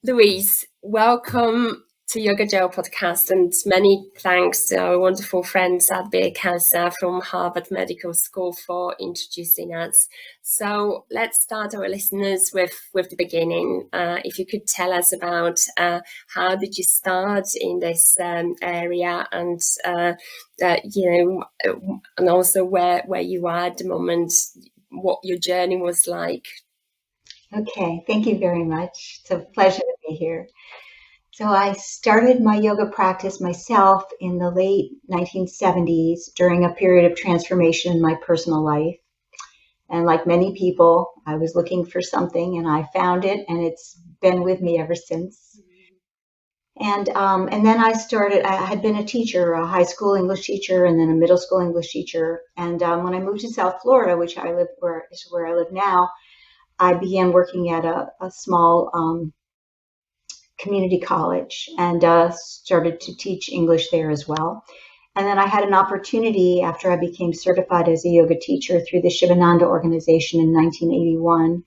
Louise, welcome to YogoJo podcast, and many thanks to our wonderful friend Sadhbir Kausar from Harvard Medical School for introducing us. So let's start our listeners with the beginning. If you could tell us about how did you start in this area, and and also where you are at the moment, what your journey was like. Okay, thank you very much. It's a pleasure to be here. So I started my yoga practice myself in the late 1970s during a period of transformation in my personal life. And like many people, I was looking for something and I found it, and it's been with me ever since. And then I had been a teacher, a high school English teacher, and then a middle school English teacher. And when I moved to South Florida, which is where I live now, I began working at a small community college and started to teach English there as well. And then I had an opportunity after I became certified as a yoga teacher through the Shivananda organization in 1981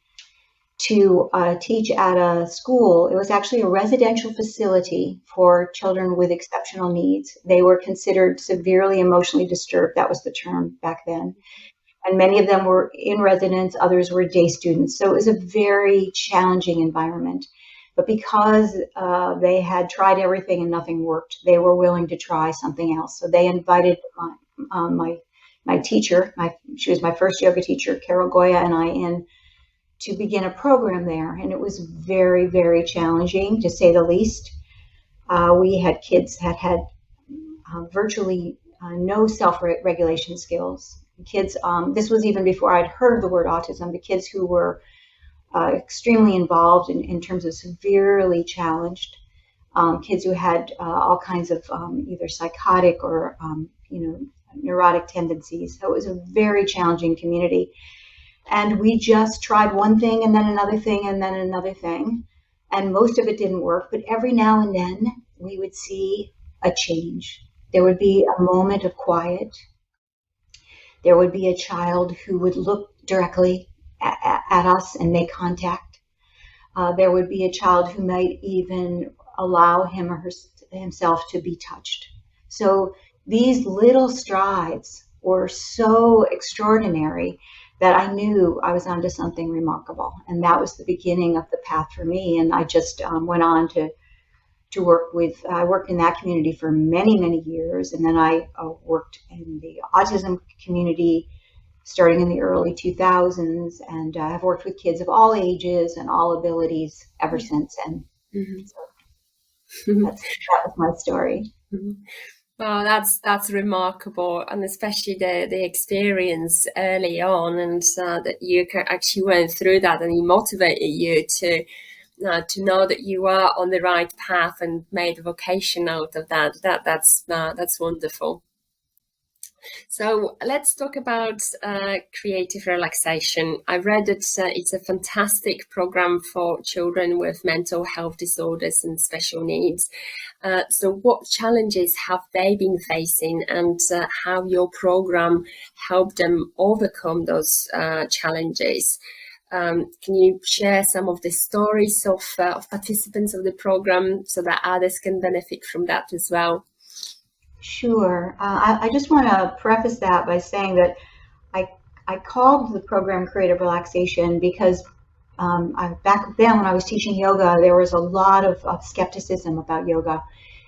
to teach at a school. It was actually a residential facility for children with exceptional needs. They were considered severely emotionally disturbed. That was the term back then. And many of them were in residence, others were day students. So it was a very challenging environment. But because they had tried everything and nothing worked, they were willing to try something else. So they invited my teacher, she was my first yoga teacher, Carol Goya, and I in to begin a program there. And it was very, very challenging, to say the least. We had kids that had virtually no self-regulation skills. Kids, this was even before I'd heard of the word autism, the kids who were extremely involved in terms of severely challenged, kids who had all kinds of either psychotic or, neurotic tendencies. So it was a very challenging community. And we just tried one thing and then another thing and then another thing. And most of it didn't work. But every now and then we would see a change. There would be a moment of quiet. There would be a child who would look directly at us and make contact. There would be a child who might even allow him or himself to be touched. So these little strides were so extraordinary that I knew I was onto something remarkable. And that was the beginning of the path for me. And I just went on to I worked in that community for many, many years. And then I worked in the autism community starting in the early 2000s. And I've worked with kids of all ages and all abilities ever since. And so that was my story. Well, that's remarkable, and especially the experience early on, and that you actually went through that, and it motivated you to know that you are on the right path and made a vocation out of that. That's wonderful. So let's talk about creative relaxation. I read that it's a fantastic program for children with mental health disorders and special needs. So what challenges have they been facing, and how your program helped them overcome those challenges? Can you share some of the stories of participants of the program so that others can benefit from that as well? Sure. I just want to preface that by saying that I called the program Creative Relaxation because back then when I was teaching yoga, there was a lot of skepticism about yoga.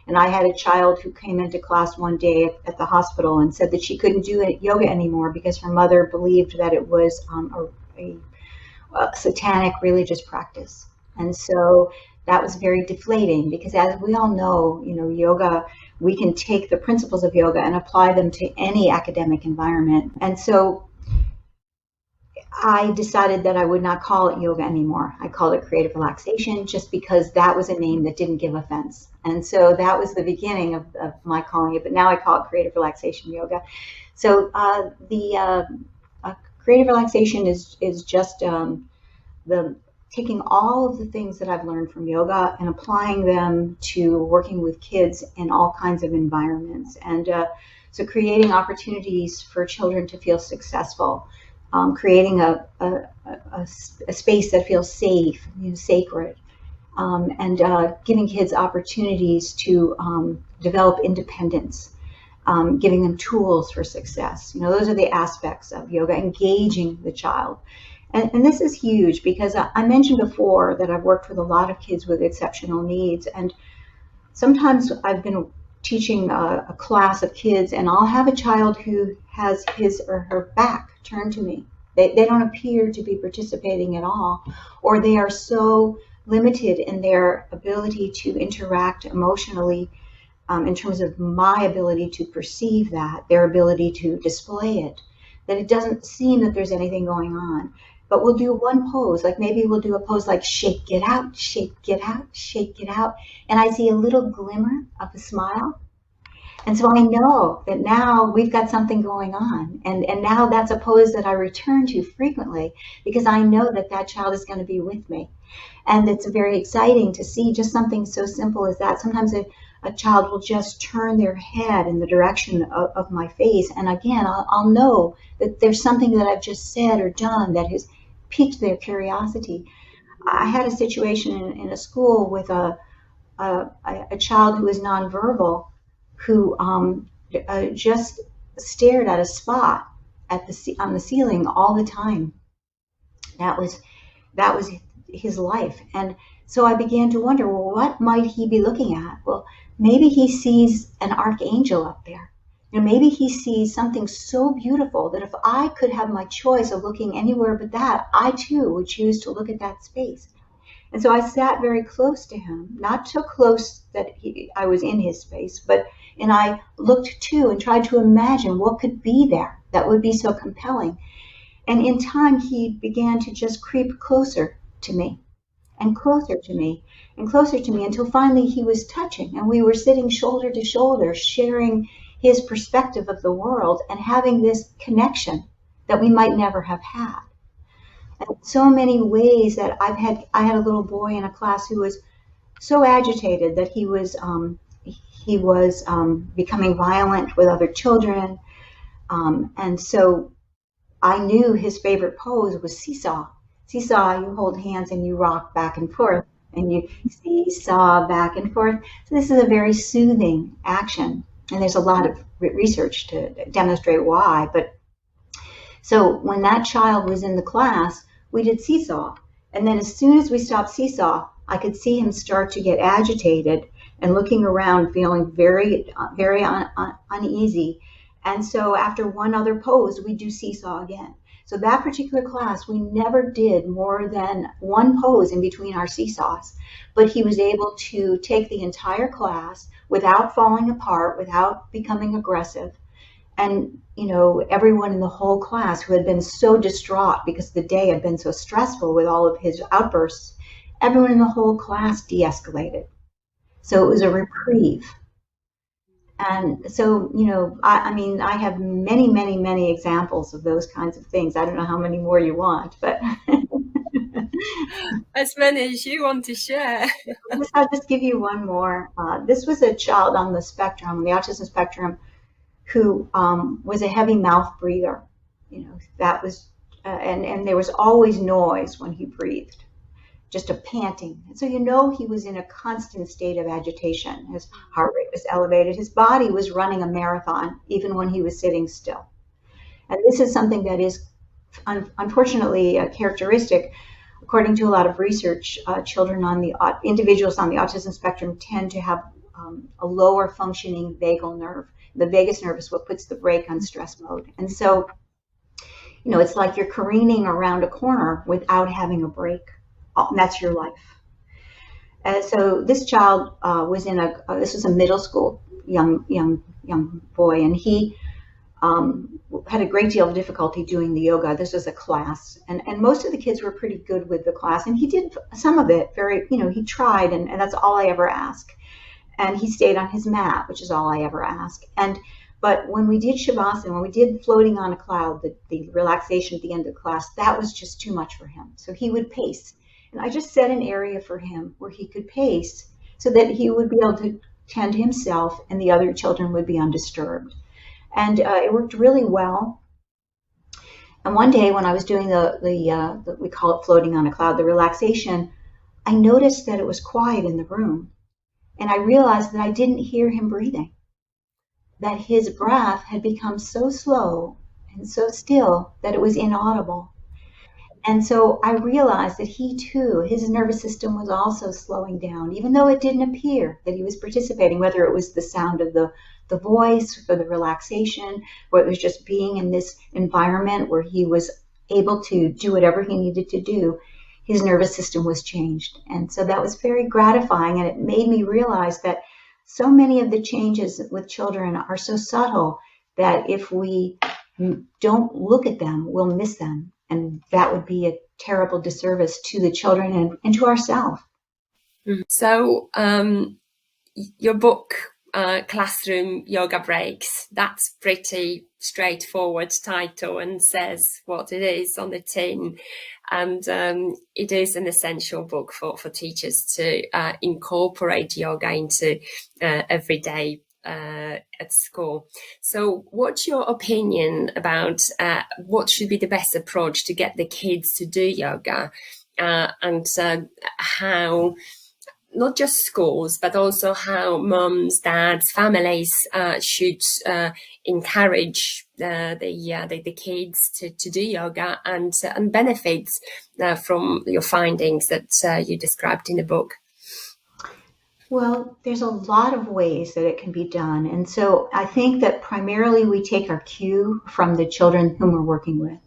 And I had a child who came into class one day at the hospital and said that she couldn't do yoga anymore because her mother believed that it was a satanic religious practice. And so that was very deflating because, as we all know, yoga, we can take the principles of yoga and apply them to any academic environment. And so I decided that I would not call it yoga anymore. I called it Creative Relaxation just because that was a name that didn't give offense. And so that was the beginning of my calling it, but now I call it Creative Relaxation Yoga. So the Creative Relaxation is just the taking all of the things that I've learned from yoga and applying them to working with kids in all kinds of environments. And so creating opportunities for children to feel successful, creating a space that feels safe, sacred, and giving kids opportunities to develop independence, giving them tools for success. Those are the aspects of yoga, engaging the child. And this is huge because I mentioned before that I've worked with a lot of kids with exceptional needs. And sometimes I've been teaching a class of kids, and I'll have a child who has his or her back turned to me. They don't appear to be participating at all, or they are so limited in their ability to interact emotionally in terms of my ability to perceive that, their ability to display it, that it doesn't seem that there's anything going on. But we'll do one pose, like maybe we'll do a pose like shake, get out, shake, get out, shake, get out. And I see a little glimmer of a smile. And so I know that now we've got something going on. And now that's a pose that I return to frequently because I know that that child is going to be with me. And it's very exciting to see just something so simple as that. Sometimes a child will just turn their head in the direction of my face. And again, I'll know that there's something that I've just said or done that has piqued their curiosity. I had a situation in a school with a child who was nonverbal who just stared at a spot on the ceiling all the time. That was his life. And so I began to wonder, well, what might he be looking at? Well, maybe he sees an archangel up there. Maybe he sees something so beautiful that if I could have my choice of looking anywhere but that, I too would choose to look at that space. And so I sat very close to him, not so close that I was in his space, and I looked too and tried to imagine what could be there that would be so compelling. And in time, he began to just creep closer to me and closer to me and closer to me until finally he was touching, and we were sitting shoulder to shoulder, sharing his perspective of the world and having this connection that we might never have had. And so many ways that I had a little boy in a class who was so agitated that he was becoming violent with other children, and so I knew his favorite pose was seesaw. Seesaw, you hold hands and you rock back and forth, and you seesaw back and forth. So this is a very soothing action, and there's a lot of research to demonstrate why. But so when that child was in the class, we did seesaw, and then as soon as we stopped seesaw, I could see him start to get agitated and looking around, feeling very, very uneasy. And so after one other pose, we do seesaw again. So that particular class, we never did more than one pose in between our seesaws. But he was able to take the entire class without falling apart, without becoming aggressive. And, everyone in the whole class who had been so distraught because the day had been so stressful with all of his outbursts, everyone in the whole class de-escalated. So it was a reprieve. And so, I have many, many, many examples of those kinds of things. I don't know how many more you want, but as many as you want to share. I'll just give you one more. This was a child on the spectrum, the autism spectrum, who was a heavy mouth breather. That was, and there was always noise when he breathed, just a panting. And so he was in a constant state of agitation. His heart rate was elevated. His body was running a marathon even when he was sitting still. And this is something that is unfortunately characteristic. According to a lot of research, individuals on the autism spectrum tend to have a lower functioning vagal nerve. The vagus nerve is what puts the brake on stress mode. And so, it's like you're careening around a corner without having a brake. And that's your life. And so this child was this was a middle school young boy, and he had a great deal of difficulty doing the yoga. This was a class, and most of the kids were pretty good with the class, and he did some of it very, he tried, and that's all I ever ask. And he stayed on his mat, which is all I ever ask. But when we did Shavasana, when we did floating on a cloud, the relaxation at the end of the class, that was just too much for him. So he would pace. And I just set an area for him where he could pace so that he would be able to tend to himself and the other children would be undisturbed. And it worked really well. And one day when I was doing we call it floating on a cloud, the relaxation, I noticed that it was quiet in the room, and I realized that I didn't hear him breathing, that his breath had become so slow and so still that it was inaudible. And so I realized that he too, his nervous system was also slowing down, even though it didn't appear that he was participating, whether it was the sound of the voice or the relaxation, or it was just being in this environment where he was able to do whatever he needed to do. His nervous system was changed. And so that was very gratifying. And it made me realize that so many of the changes with children are so subtle that if we don't look at them, we'll miss them. And that would be a terrible disservice to the children and to ourselves. So your book, Classroom Yoga Breaks, that's pretty straightforward title and says what it is on the tin. And it is an essential book for teachers to incorporate yoga into everyday at school. So what's your opinion about what should be the best approach to get the kids to do yoga, and how not just schools, but also how mums, dads, families should encourage the kids to do yoga and benefit from your findings that you described in the book? Well, there's a lot of ways that it can be done. And so I think that primarily we take our cue from the children whom we're working with.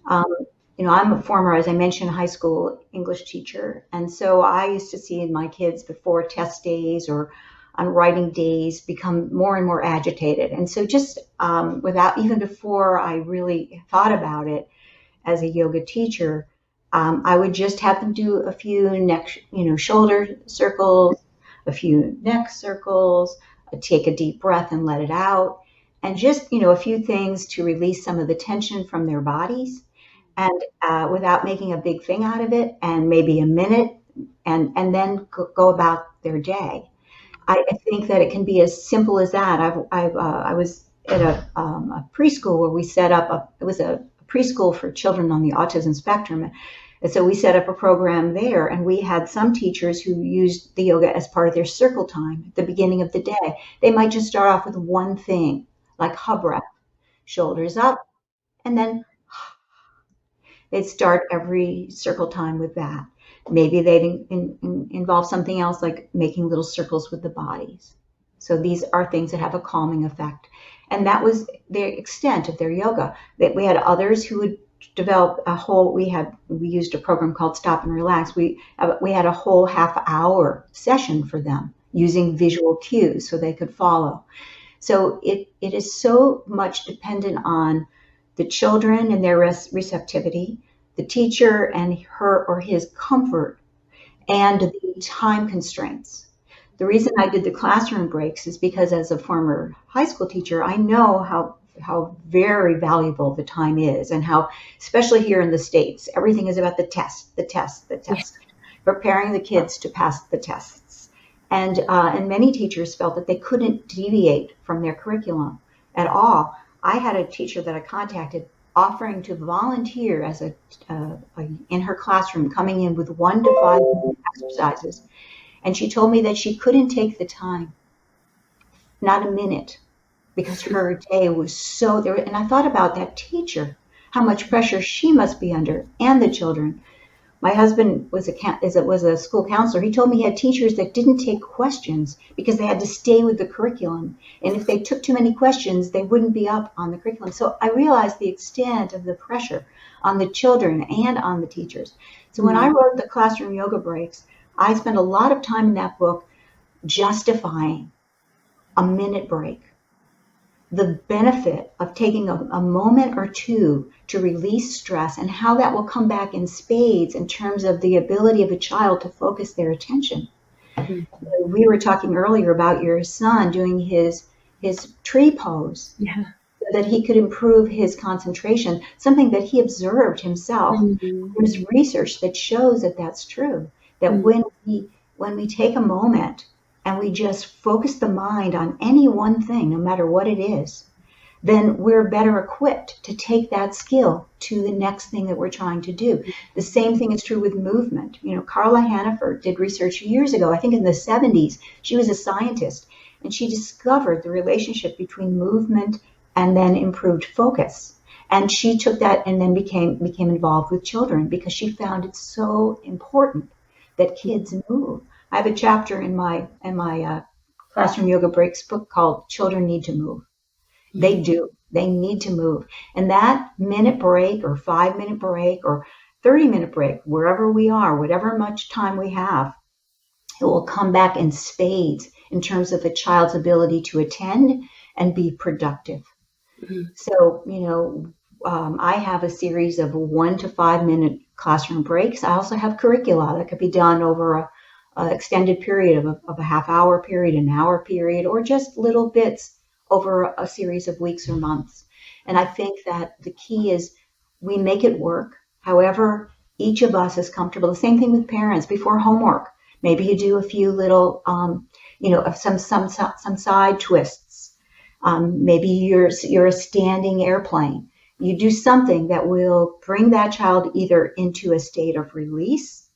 I'm a former, as I mentioned, high school English teacher. And so I used to see my kids before test days or on writing days become more and more agitated. And so just without, even before I really thought about it as a yoga teacher, I would just have them do a few shoulder circles, a few neck circles, take a deep breath and let it out, and just, a few things to release some of the tension from their bodies, and without making a big thing out of it, and maybe a minute, and then go about their day. I think that it can be as simple as that. I was at a preschool where we set up it was a preschool for children on the autism spectrum. And so we set up a program there, and we had some teachers who used the yoga as part of their circle time at the beginning of the day. They might just start off with one thing, like breath, shoulders up, and then they'd start every circle time with that. Maybe they'd involve something else, like making little circles with the bodies. So these are things that have a calming effect. And that was the extent of their yoga. That we had others who would develop we used a program called Stop and Relax. We had a whole half-hour session for them using visual cues so they could follow. So it is so much dependent on the children and their receptivity, the teacher and her or his comfort, and the time constraints. The reason I did the classroom breaks is because as a former high school teacher, I know how very valuable the time is, and how, especially here in the States, everything is about the test. Yes. Preparing the kids to pass the tests. And many teachers felt that they couldn't deviate from their curriculum at all. I had a teacher that I contacted offering to volunteer as in her classroom, coming in with 1 to 5 minute exercises. And she told me that she couldn't take the time, not a minute, because her day was so there. And I thought about that teacher, how much pressure she must be under, and the children. My husband was a school counselor. He told me he had teachers that didn't take questions because they had to stay with the curriculum. And if they took too many questions, they wouldn't be up on the curriculum. So I realized the extent of the pressure on the children and on the teachers. So when I wrote the Classroom Yoga Breaks, I spent a lot of time in that book justifying a minute break, the benefit of taking a moment or two to release stress, and how that will come back in spades in terms of the ability of a child to focus their attention. Mm-hmm. We were talking earlier about your son doing his tree pose, so that he could improve his concentration, something that he observed himself. Mm-hmm. There's research that shows that that's true, that when we take a moment and we just focus the mind on any one thing, no matter what it is, then we're better equipped to take that skill to the next thing that we're trying to do. The same thing is true with movement. Carla Hannaford did research years ago, I think in the 70s. She was a scientist, and she discovered the relationship between movement and then improved focus. And she took that and then became involved with children because she found it so important that kids move. I have a chapter in my Classroom Yoga Breaks book called Children Need to Move. They do. They need to move. And that minute break or 5-minute break or 30-minute break, wherever we are, whatever much time we have, it will come back in spades in terms of the child's ability to attend and be productive. Mm-hmm. So, I have a series of 1 to 5-minute classroom breaks. I also have curricula that could be done over an extended period of a half-hour period, an hour period, or just little bits over a series of weeks or months. And I think that the key is we make it work. However, each of us is comfortable. The same thing with parents before homework. Maybe you do a few little, some side twists. Maybe you're a standing airplane. You do something that will bring that child either into a state of release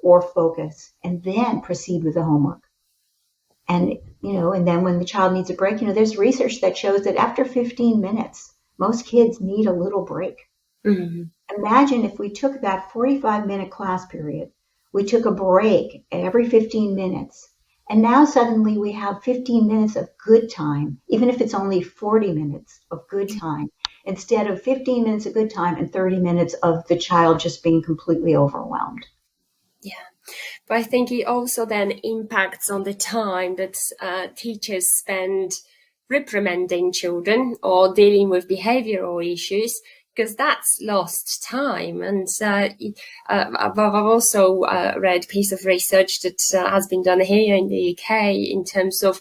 or focus, and then proceed with the homework. And then when the child needs a break, there's research that shows that after 15 minutes, most kids need a little break. Mm-hmm. Imagine if we took that 45-minute class period, we took a break every 15 minutes, and now suddenly we have 15 minutes of good time, even if it's only 40 minutes of good time, instead of 15 minutes of good time and 30 minutes of the child just being completely overwhelmed. Yeah. But I think it also then impacts on the time that teachers spend reprimanding children or dealing with behavioral issues, because that's lost time. And I've also read a piece of research that has been done here in the UK in terms of,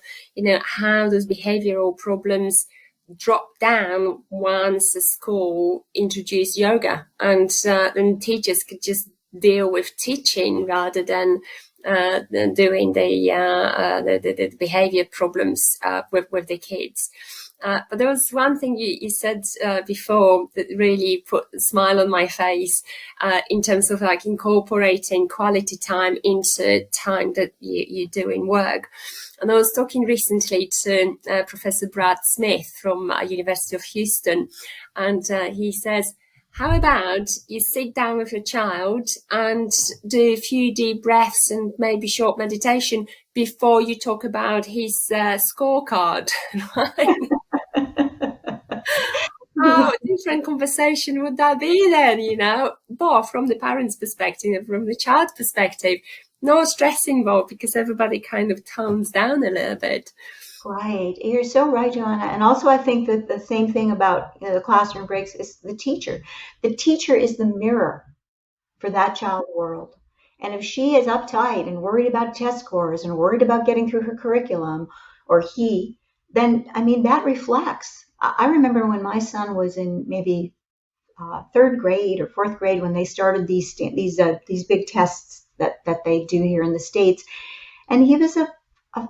how those behavioral problems drop down once the school introduced yoga, and then teachers could just deal with teaching rather than doing the behavior problems with the kids. But there was one thing you said before that really put a smile on my face in terms of like incorporating quality time into time that you're doing work. And I was talking recently to Professor Brad Smith from University of Houston, and he says, how about you sit down with your child and do a few deep breaths and maybe short meditation before you talk about his scorecard, right? How different conversation would that be then, both from the parent's perspective and from the child's perspective? No stress involved because everybody kind of tones down a little bit. Right. You're so right, Joanna. And also I think that the same thing about the classroom breaks is the teacher. The teacher is the mirror for that child's world. And if she is uptight and worried about test scores and worried about getting through her curriculum, or he, then, that reflects. I remember when my son was in maybe third grade or fourth grade when they started these big tests that they do here in the States. And he was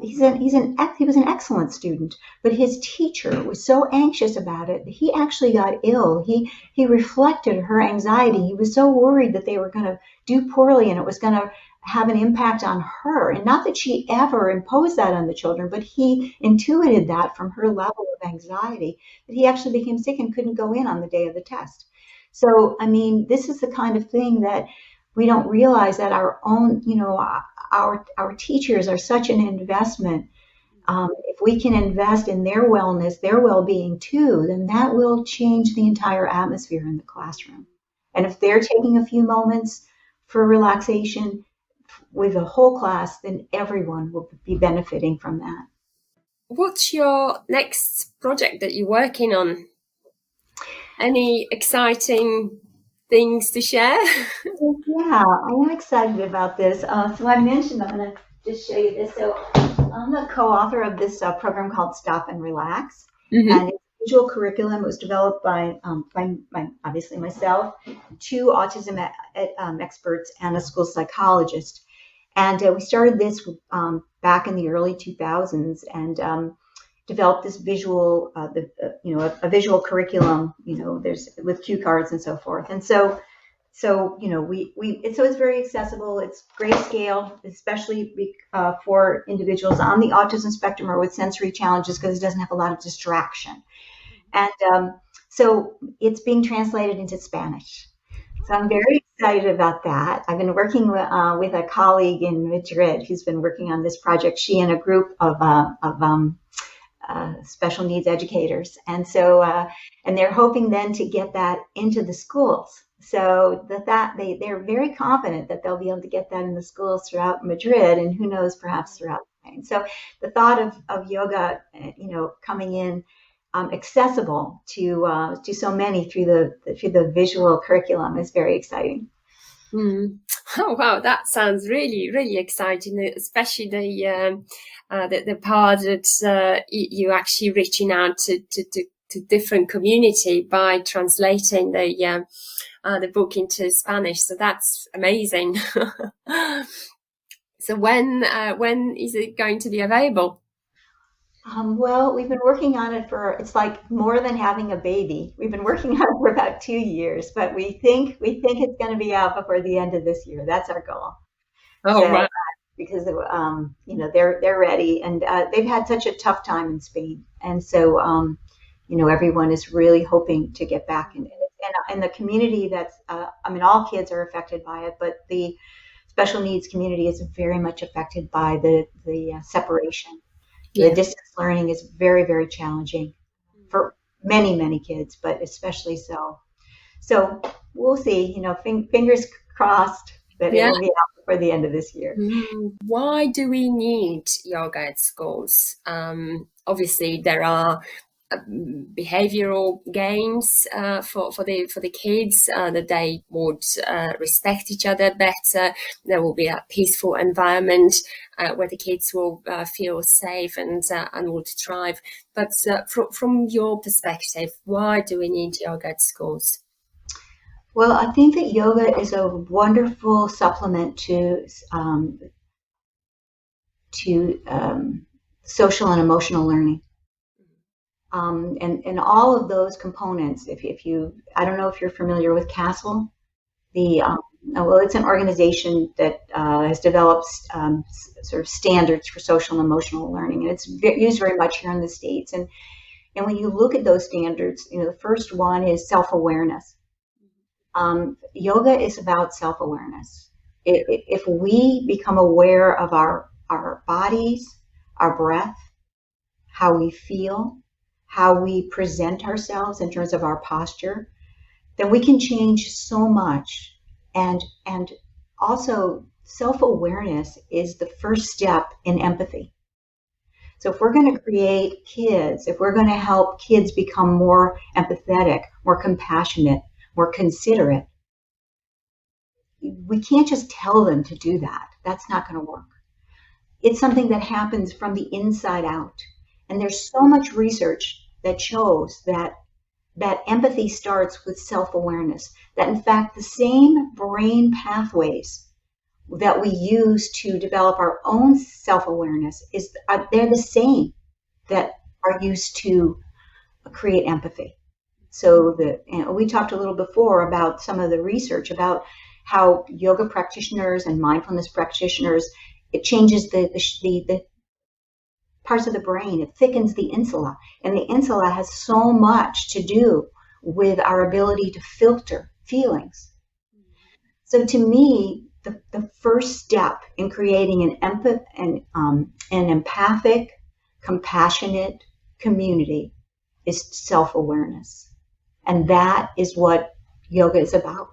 he was an excellent student, but his teacher was so anxious about it. He actually got ill. He reflected her anxiety. He was so worried that they were going to do poorly and it was going to have an impact on her. And not that she ever imposed that on the children, but he intuited that from her level of anxiety, that he actually became sick and couldn't go in on the day of the test. So, this is the kind of thing that we don't realize, that our own, our teachers are such an investment. If we can invest in their wellness, their well-being too, then that will change the entire atmosphere in the classroom. And if they're taking a few moments for relaxation with the whole class, then everyone will be benefiting from that. What's your next project that you're working on? Any exciting things to share? Yeah, I am excited about this. So I mentioned, I'm going to just show you this. So I'm the co-author of this program called Stop and Relax. Mm-hmm. And it's a visual curriculum. It was developed by obviously myself, 2 autism experts, and a school psychologist. And we started this back in the early 2000s. And developed this visual, a visual curriculum, there's with cue cards and so forth. And so it's very accessible. It's grayscale, especially for individuals on the autism spectrum or with sensory challenges, because it doesn't have a lot of distraction. And so it's being translated into Spanish. So I'm very excited about that. I've been working with a colleague in Madrid who's been working on this project. She and a group of special needs educators, and so and they're hoping then to get that into the schools. So they're very confident that they'll be able to get that in the schools throughout Madrid, and who knows, perhaps throughout Spain. So the thought of yoga, coming in accessible to so many through the visual curriculum is very exciting. Oh wow, that sounds really, really exciting, especially the part that you actually reaching out to different community by translating the book into Spanish. So that's amazing. So when is it going to be available? Well, we've been working on it it's like more than having a baby. We've been working on it for about 2 years, but we think it's going to be out before the end of this year. That's our goal. Oh, wow. Because they're ready, and they've had such a tough time in Spain, and so everyone is really hoping to get back in it. And the community all kids are affected by it, but the special needs community is very much affected by the separation. Yeah. The distance learning is very, very challenging for many, many kids, but especially so. So we'll see, fingers crossed that it will be out before the end of this year. Why do we need yoga at schools? Obviously, there are behavioral gains for the kids, that they would respect each other better. There will be a peaceful environment where the kids will feel safe and will thrive. But from your perspective, why do we need yoga at schools? Well, I think that yoga is a wonderful supplement to social and emotional learning. And all of those components, I don't know if you're familiar with CASEL, it's an organization that has developed sort of standards for social and emotional learning, and it's used very much here in the States. And when you look at those standards, the first one is self-awareness. Yoga is about self-awareness. If we become aware of our bodies, our breath, how we feel, how we present ourselves in terms of our posture, then we can change so much. And also, self-awareness is the first step in empathy. So if we're going to create kids, if we're going to help kids become more empathetic, more compassionate, more considerate, we can't just tell them to do that. That's not going to work. It's something that happens from the inside out. And there's so much research that shows that empathy starts with self-awareness, that in fact the same brain pathways that we use to develop our own self-awareness they're the same that are used to create empathy. So we talked a little before about some of the research about how yoga practitioners and mindfulness practitioners, it changes the parts of the brain. It thickens the insula, and the insula has so much to do with our ability to filter feelings. So to me, the first step in creating an empathic, compassionate community is self-awareness, and that is what yoga is about.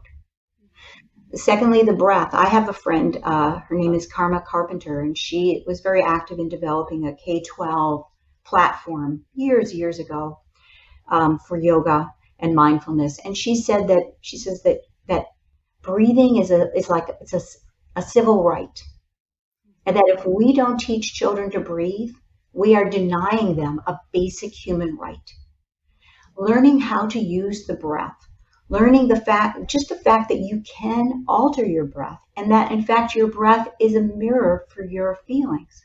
Secondly, the breath. I have a friend, her name is Karma Carpenter, and she was very active in developing a K-12 platform years ago for yoga and mindfulness. And she says that breathing is a civil right, and that if we don't teach children to breathe, we are denying them a basic human right. Learning how to use the breath. Learning the fact that you can alter your breath, and that in fact your breath is a mirror for your feelings.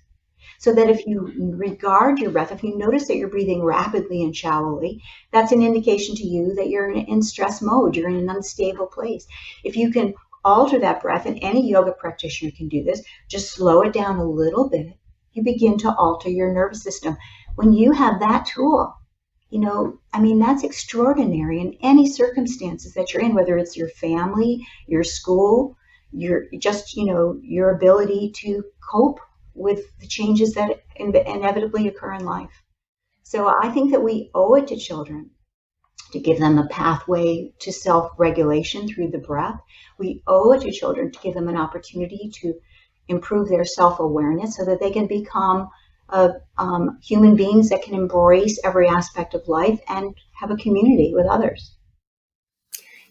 So that if you regard your breath, if you notice that you're breathing rapidly and shallowly, that's an indication to you that you're in stress mode, you're in an unstable place. If you can alter that breath, and any yoga practitioner can do this, just slow it down a little bit, you begin to alter your nervous system. When you have that tool, that's extraordinary in any circumstances that you're in, whether it's your family, your school, your ability to cope with the changes that inevitably occur in life. So I think that we owe it to children to give them a pathway to self-regulation through the breath. We owe it to children to give them an opportunity to improve their self-awareness so that they can become human beings that can embrace every aspect of life and have a community with others.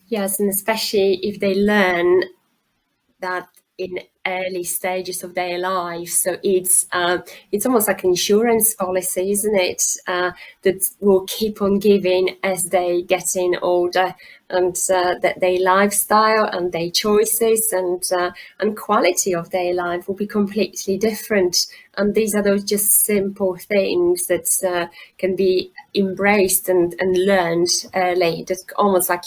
Yes, and especially if they learn that in early stages of their life. So it's almost like an insurance policy, isn't it? That will keep on giving as they get in older, and that their lifestyle and their choices and quality of their life will be completely different. And these are those just simple things that can be embraced and learned early. Just almost like,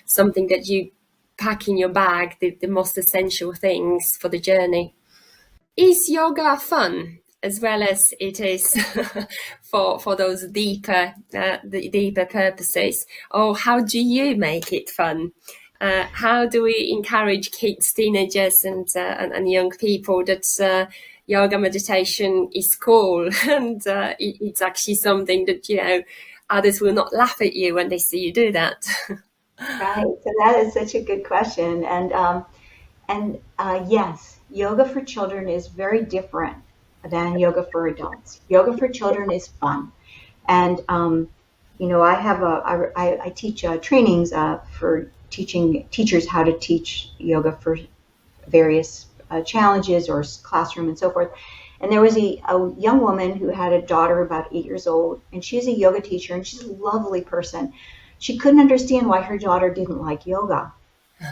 something that you pack in your bag, the most essential things for the journey. Is yoga fun as well as it is for those deeper purposes? Or how do you make it fun? How do we encourage kids, teenagers, and young people that yoga meditation is cool and it's actually something that others will not laugh at you when they see you do that? Right. So that is such a good question. And yes, yoga for children is very different than yoga for adults. Yoga for children is fun. And, I teach trainings for teaching teachers how to teach yoga for various challenges or classroom and so forth. And there was a young woman who had a daughter about 8 years old, and she's a yoga teacher, and she's a lovely person. She couldn't understand why her daughter didn't like yoga.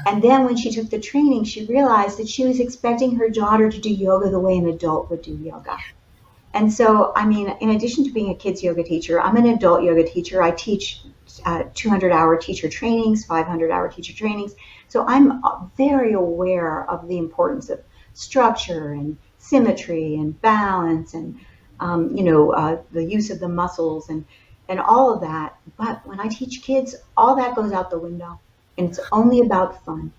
And then when she took the training, she realized that she was expecting her daughter to do yoga the way an adult would do yoga. And so, in addition to being a kids yoga teacher, I'm an adult yoga teacher. I teach 200-hour teacher trainings, 500-hour teacher trainings. So I'm very aware of the importance of structure and symmetry and balance and, the use of the muscles and all of that. But when I teach kids, all that goes out the window, and it's only about fun.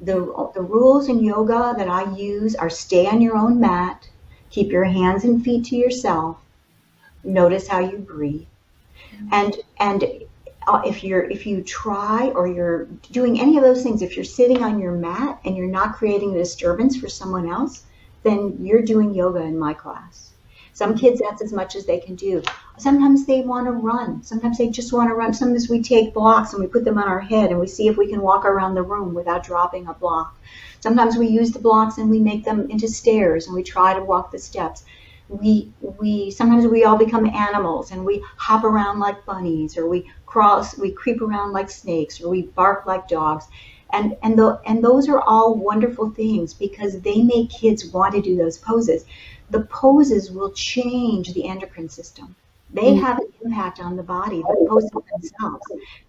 The rules in yoga that I use are stay on your own mat, keep your hands and feet to yourself, notice how you breathe. And if you try, or you're doing any of those things, if you're sitting on your mat and you're not creating a disturbance for someone else, then you're doing yoga in my class. Some kids, that's as much as they can do. Sometimes they want to run. Sometimes they just want to run. Sometimes we take blocks and we put them on our head and we see if we can walk around the room without dropping a block. Sometimes we use the blocks and we make them into stairs and we try to walk the steps. Sometimes we all become animals and we hop around like bunnies, or we creep around like snakes, or we bark like dogs. And those are all wonderful things because they make kids want to do those poses. The poses will change the endocrine system. They have an impact on the body, the poses themselves.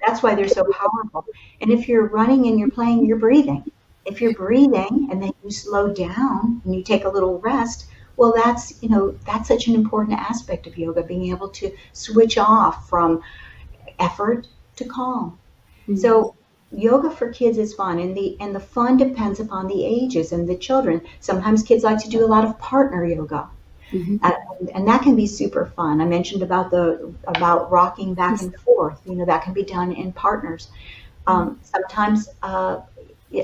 That's why they're so powerful. And if you're running and you're playing, you're breathing. If you're breathing and then you slow down and you take a little rest, well, that's such an important aspect of yoga, being able to switch off from effort to calm. Mm-hmm. So yoga for kids is fun, and the fun depends upon the ages and the children. Sometimes kids like to do a lot of partner yoga, and that can be super fun. I mentioned about rocking back and forth. That can be done in partners. Sometimes,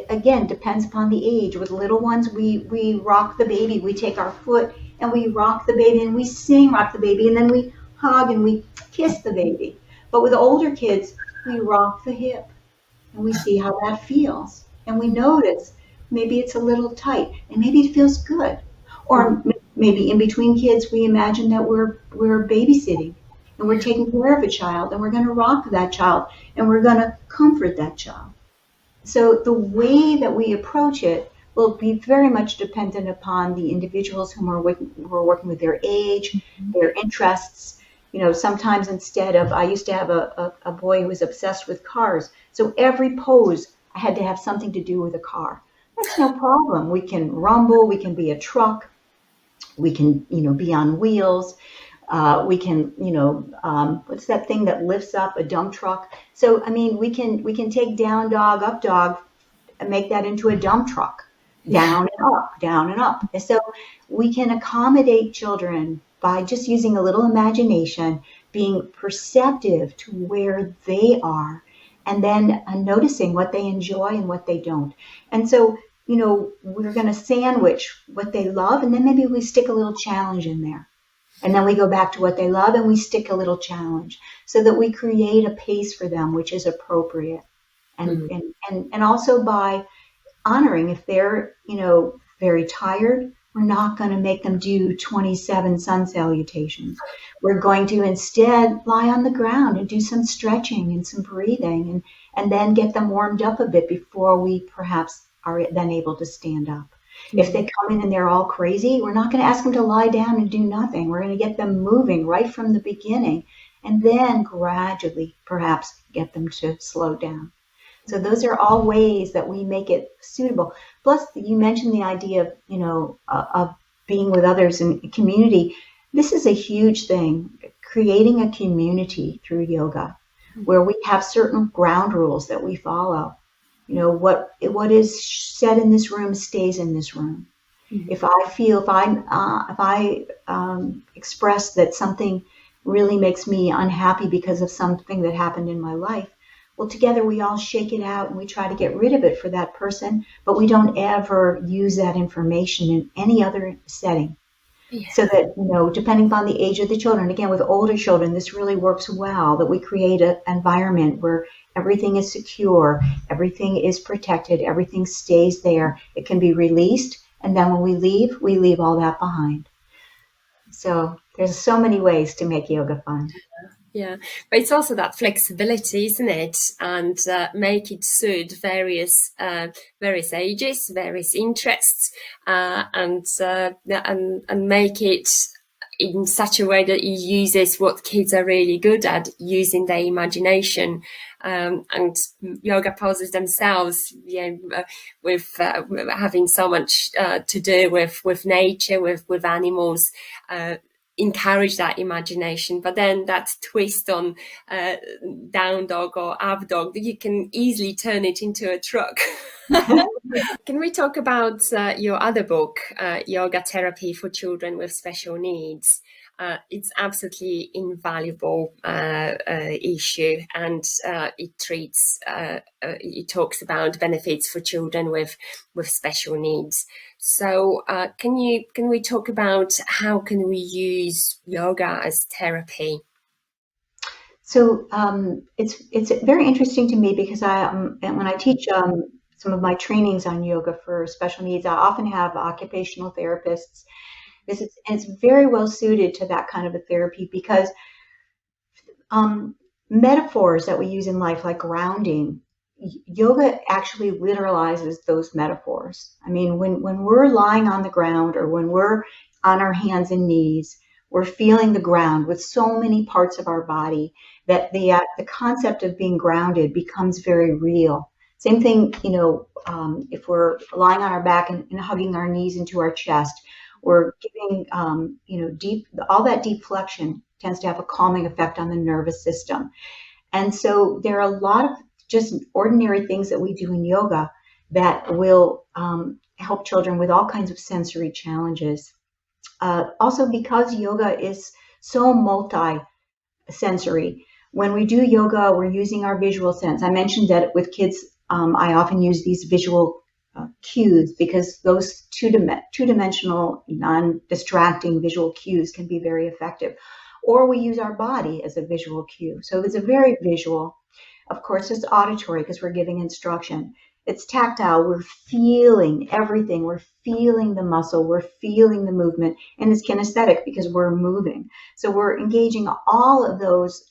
again, depends upon the age. With little ones, we rock the baby. We take our foot and we rock the baby, and we sing rock the baby, and then we hug and we kiss the baby. But with older kids, we rock the hip. And we see how that feels. And we notice maybe it's a little tight and maybe it feels good. Or maybe in between kids, we imagine that we're babysitting and we're taking care of a child and we're going to rock that child and we're going to comfort that child. So the way that we approach it will be very much dependent upon the individuals whom we're working with, their age, their interests. Sometimes instead of, I used to have a boy who was obsessed with cars. So every pose I had to have something to do with a car. That's no problem. We can rumble, we can be a truck, we can, be on wheels. We can, what's that thing that lifts up, a dump truck? So, I mean, we can take down dog, up dog, and make that into a dump truck, down and up, down and up. And so we can accommodate children by just using a little imagination, being perceptive to where they are, and then noticing what they enjoy and what they don't. And so, we're going to sandwich what they love, and then maybe we stick a little challenge in there. And then we go back to what they love and we stick a little challenge so that we create a pace for them which is appropriate. And also by honoring, if they're, very tired, we're not going to make them do 27 sun salutations. We're going to instead lie on the ground and do some stretching and some breathing and then get them warmed up a bit before we perhaps are then able to stand up. If they come in and they're all crazy, we're not going to ask them to lie down and do nothing. We're going to get them moving right from the beginning and then gradually perhaps get them to slow down. So those are all ways that we make it suitable. Plus, you mentioned the idea of being with others in community. This is a huge thing, creating a community through yoga where we have certain ground rules that we follow. What is said in this room stays in this room. If I express that something really makes me unhappy because of something that happened in my life, well, together we all shake it out and we try to get rid of it for that person, but we don't ever use that information in any other setting. Yeah. So that, depending upon the age of the children, again, with older children, this really works well, that we create an environment where everything is secure, everything is protected, everything stays there. It can be released, and then when we leave all that behind. So there's so many ways to make yoga fun. Yeah, but it's also that flexibility, isn't it? And make it suit various ages, various interests, and make it in such a way that it uses what kids are really good at, using their imagination. And yoga poses themselves, with having so much to do with nature, with animals. Encourage that imagination, but then that twist on down dog or up dog, you can easily turn it into a truck. Can we talk about your other book, Yoga Therapy for Children with Special Needs? It's absolutely invaluable issue, and it talks about benefits for children with special needs. So can we talk about how can we use yoga as therapy? So it's very interesting to me because when I teach some of my trainings on yoga for special needs, I often have occupational therapists. It's very well suited to that kind of a therapy because metaphors that we use in life, like grounding, yoga actually literalizes those metaphors. I mean, when we're lying on the ground or when we're on our hands and knees, we're feeling the ground with so many parts of our body that the concept of being grounded becomes very real. Same thing, if we're lying on our back and hugging our knees into our chest, we're giving, all that deep flexion tends to have a calming effect on the nervous system. And so there are a lot of just ordinary things that we do in yoga that will help children with all kinds of sensory challenges. Also, because yoga is so multi-sensory, when we do yoga, we're using our visual sense. I mentioned that with kids, I often use these visual cues because those two-dimensional, non-distracting visual cues can be very effective. Or we use our body as a visual cue. So it's a very visual. Of course, it's auditory because we're giving instruction. It's tactile. We're feeling everything. We're feeling the muscle. We're feeling the movement. And it's kinesthetic because we're moving. So we're engaging all of those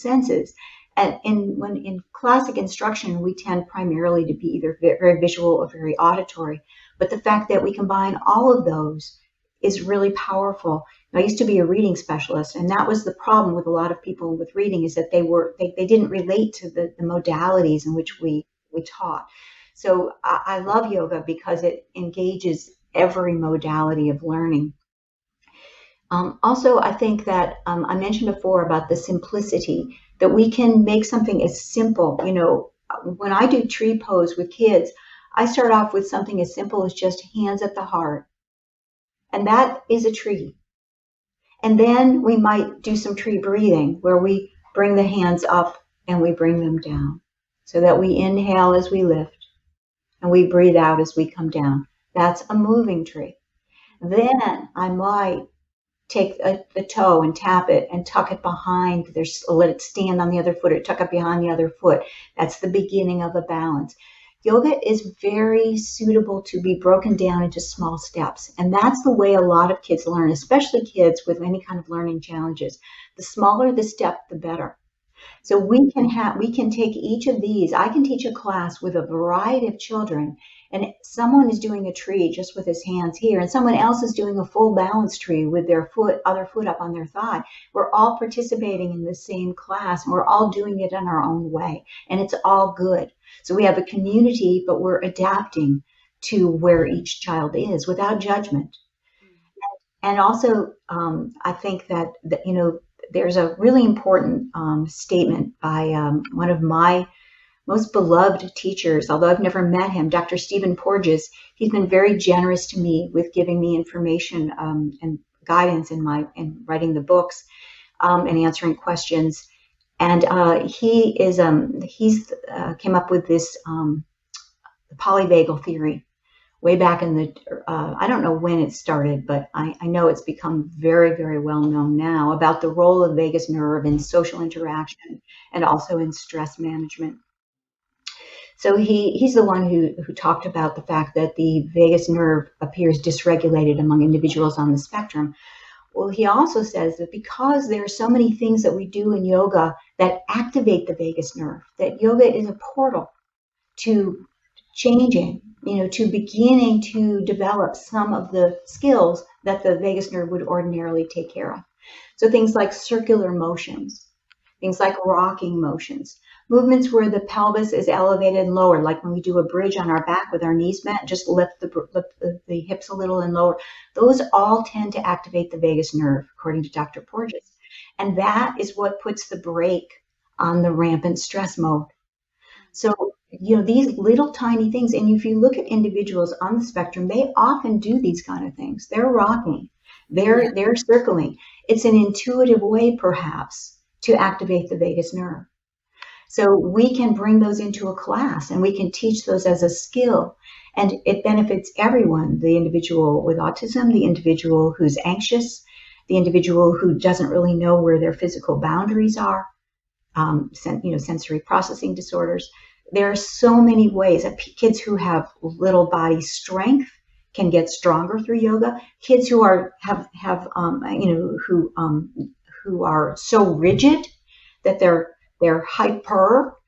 senses. And in classic instruction, we tend primarily to be either very visual or very auditory. But the fact that we combine all of those is really powerful. I used to be a reading specialist, and that was the problem with a lot of people with reading, is that they didn't relate to the modalities in which we taught. So I love yoga because it engages every modality of learning. Also, I think that I mentioned before about the simplicity, that we can make something as simple. When I do tree pose with kids, I start off with something as simple as just hands at the heart. And that is a tree. And then we might do some tree breathing, where we bring the hands up and we bring them down, so that we inhale as we lift and we breathe out as we come down. That's a moving tree. Then I might take the toe and tap it and tuck it behind. Let it stand on the other foot, or tuck it behind the other foot. That's the beginning of a balance. Yoga is very suitable to be broken down into small steps. And that's the way a lot of kids learn, especially kids with any kind of learning challenges. The smaller the step, the better. So we can take each of these. I can teach a class with a variety of children, and someone is doing a tree just with his hands here, and someone else is doing a full balance tree with their other foot up on their thigh. We're all participating in the same class, and we're all doing it in our own way, and it's all good. So we have a community, but we're adapting to where each child is without judgment. And also, I think that there's a really important statement by one of my most beloved teachers, although I've never met him, Dr. Stephen Porges. He's been very generous to me with giving me information and guidance in writing the books and answering questions. And he's came up with this polyvagal theory way back in the, I don't know when it started, but I know it's become very, very well known now, about the role of vagus nerve in social interaction and also in stress management. So he's the one who talked about the fact that the vagus nerve appears dysregulated among individuals on the spectrum. Well, he also says that because there are so many things that we do in yoga that activate the vagus nerve, that yoga is a portal to changing, to beginning to develop some of the skills that the vagus nerve would ordinarily take care of. So things like circular motions, things like rocking motions, movements where the pelvis is elevated and lower, like when we do a bridge on our back with our knees bent, just lift the hips a little and lower. Those all tend to activate the vagus nerve, according to Dr. Porges. And that is what puts the brake on the rampant stress mode. So, these little tiny things, and if you look at individuals on the spectrum, they often do these kind of things. They're rocking, they're circling. It's an intuitive way, perhaps, to activate the vagus nerve. So we can bring those into a class, and we can teach those as a skill, and it benefits everyone: the individual with autism, the individual who's anxious, the individual who doesn't really know where their physical boundaries are, sensory processing disorders. There are so many ways that kids who have little body strength can get stronger through yoga. Kids who who are so rigid that they're hyper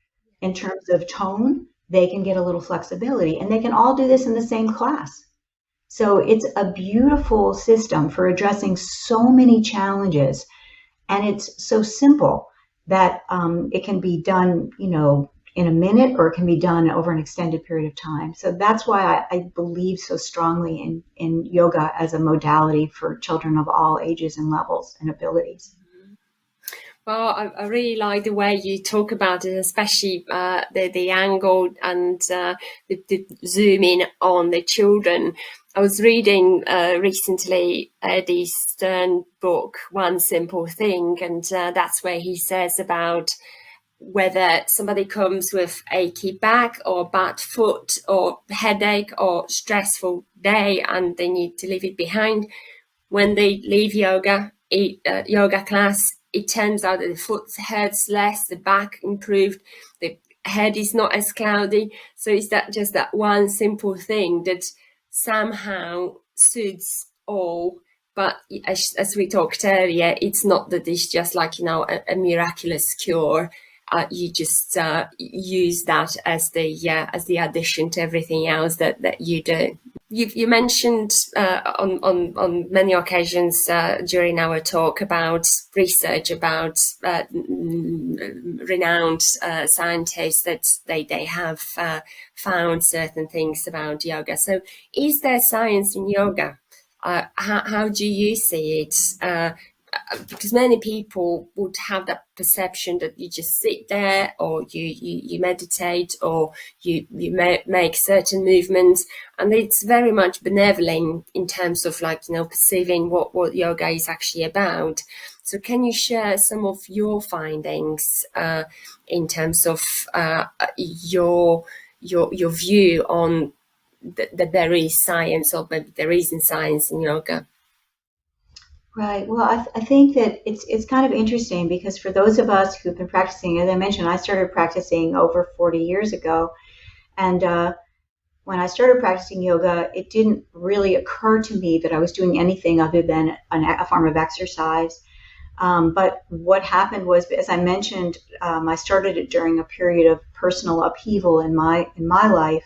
in terms of tone, they can get a little flexibility, and they can all do this in the same class. So it's a beautiful system for addressing so many challenges, and it's so simple that it can be done, in a minute, or it can be done over an extended period of time. So that's why I believe so strongly in yoga as a modality for children of all ages and levels and abilities. Well, I really like the way you talk about it, especially the angle and the zoom in on the children. I was reading recently Eddie Stern book, One Simple Thing, and that's where he says about whether somebody comes with achy back or bad foot or headache or stressful day and they need to leave it behind. When they leave yoga class, it turns out that the foot hurts less, the back improved, the head is not as cloudy. So it's just that one simple thing that somehow suits all. But as we talked earlier, it's not that it's just like, a miraculous cure. You just use that as the addition to everything else that you do. You mentioned on many occasions during our talk about research about renowned scientists that they have found certain things about yoga. So, is there science in yoga? How do you see it? Because many people would have that perception that you just sit there, or you meditate, or you make certain movements, and it's very much benevolent in terms of perceiving what yoga is actually about. So can you share some of your findings in terms of your view on that there is science, or maybe there isn't science in yoga? Right. Well, I think that it's kind of interesting because for those of us who've been practicing, as I mentioned, I started practicing over 40 years ago. And when I started practicing yoga, it didn't really occur to me that I was doing anything other than a form of exercise. But what happened was, as I mentioned, I started it during a period of personal upheaval in my life,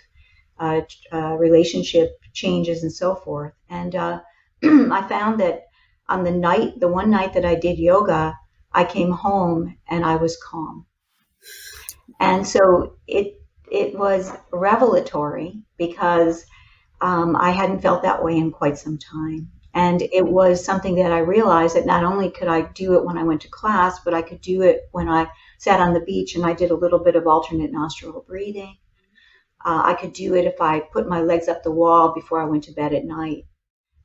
relationship changes and so forth. And I found that on the one night that I did yoga, I came home and I was calm. And so it was revelatory because I hadn't felt that way in quite some time. And it was something that I realized that not only could I do it when I went to class, but I could do it when I sat on the beach and I did a little bit of alternate nostril breathing. I could do it if I put my legs up the wall before I went to bed at night.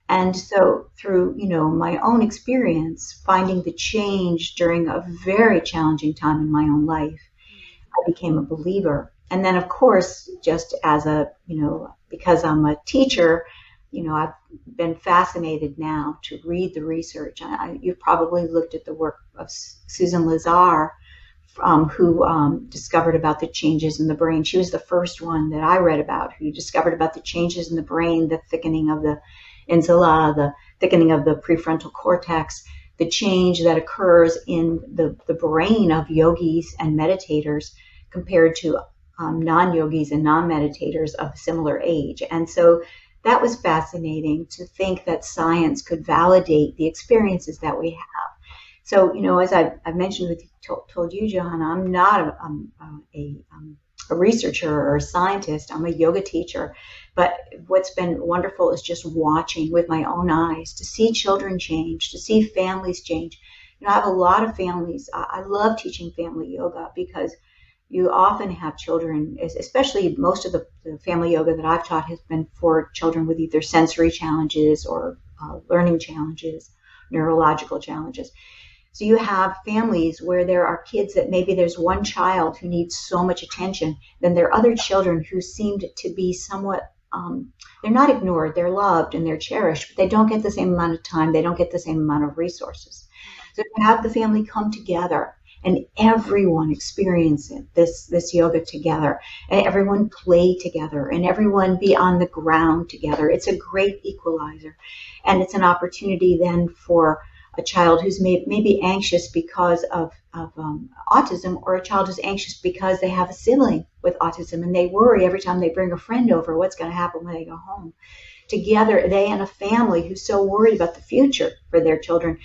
And so through, my own experience, finding the change during a very challenging time in my own life, I became a believer. And then, of course, just as because I'm a teacher, I've been fascinated now to read the research. You've probably looked at the work of Susan Lazar, who discovered about the changes in the brain. She was the first one that I read about who discovered about the changes in the brain, the thickening of the insula, the thickening of the prefrontal cortex, the change that occurs in the brain of yogis and meditators compared to non-yogis and non-meditators of a similar age. And so that was fascinating to think that science could validate the experiences that we have. So, as I've mentioned told you, Johanna, I'm not a researcher or a scientist. I'm a yoga teacher. But what's been wonderful is just watching with my own eyes to see children change, to see families change. I have a lot of families. I love teaching family yoga because you often have children, especially most of the family yoga that I've taught has been for children with either sensory challenges or learning challenges, neurological challenges. So you have families where there are kids that maybe there's one child who needs so much attention, then there are other children who seem to be somewhat, they're not ignored, they're loved and they're cherished, but they don't get the same amount of time, they don't get the same amount of resources. So to have the family come together and everyone experience this yoga together, and everyone play together, and everyone be on the ground together, it's a great equalizer. And it's an opportunity then for a child who's maybe anxious because of autism, or a child who's anxious because they have a sibling with autism and they worry every time they bring a friend over what's going to happen when they go home. Together, they and a family who's so worried about the future for their children,